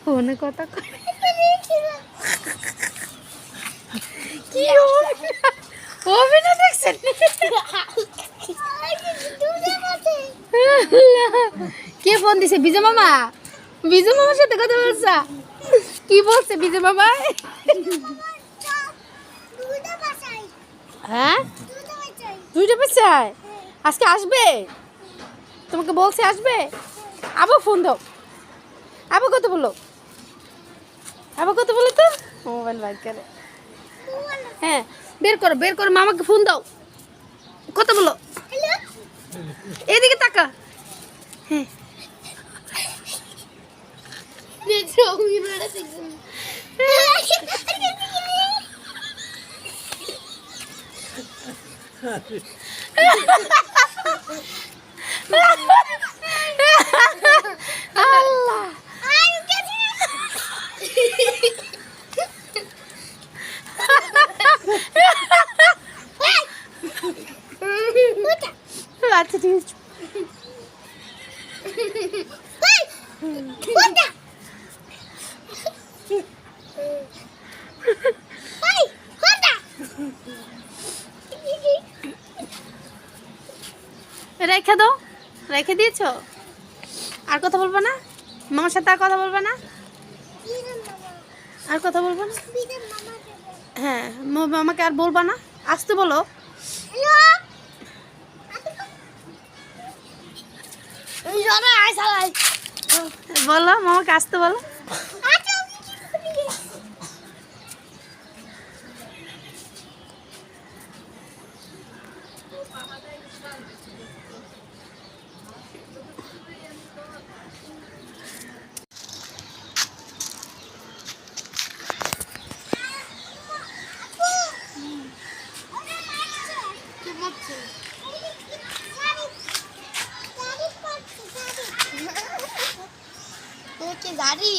ফোনে কথা কি অভিনয় দেখছেন? কে ফোন দিছে? বিজু মামা। বিজু মামার সাথে কথা বলছা? কি বলছে বিজু মামা? হ্যাঁ, দুইটা বাচ্চায় আজকে আসবে? তোমাকে বলছে আসবে? আবার ফোন দাও। আবার কত বলো? আবার কত বলো তো? মোবাইল বাইর করে। হ্যাঁ, বের করো বের করো, মামাকে ফোন দাও। কত বলো? এদিকে তাকা। হ্যাঁ, আল্লাহ আচ্ছা ঠিক আছে। রেখে দাও। রেখে দিয়েছো? আর কথা বলবো না? মামার সাথে আর কথা বলবো না? আর কথা বলবো না? হ্যাঁ, মামাকে আর বলবা না? আসতে বলো। বলো মামাকে আসতে বলো। গাড়ি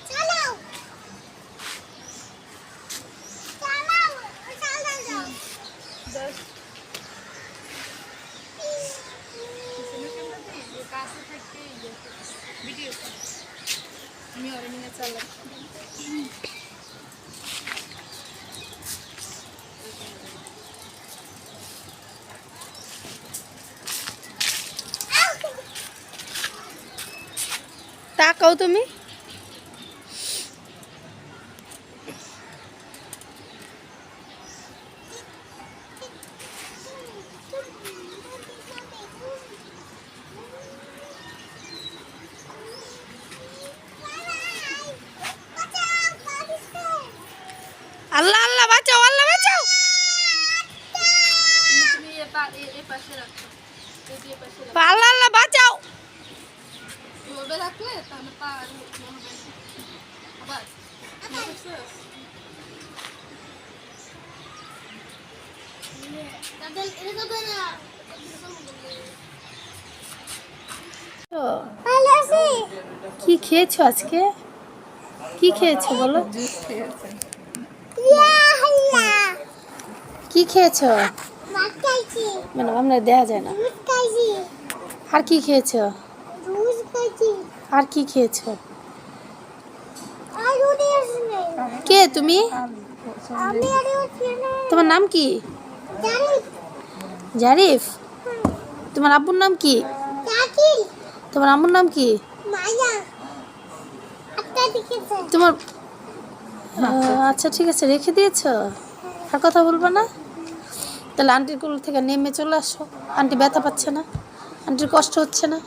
চালাও চালাও চালাও ভিডিও আমি অরেনিং চালাই। তাকাও তুমি। আল্লাহ আল্লাহ বাঁচাও, আল্লাহ বাঁচাও। আল্লাহ আল্লাহ বাঁচাও। কি খেয়েছো আজকে? কি খেয়েছো বলো? কি খেয়েছো? মানে আমরা দেখা যায় না। আর কি খেয়েছো? আর কি খেয়েছো? কে তুমি? তোমার নাম কি? জারিফ। তোমার আব্বুর নাম কি? তোমার আম্মুর নাম কি? তোমার আচ্ছা ঠিক আছে, রেখে দিয়েছো? আর কথা বলবো না? তাহলে আন্টির কোল থেকে নেমে চলে আসো। আন্টি ব্যথা পাচ্ছে না? আন্টির কষ্ট হচ্ছে না?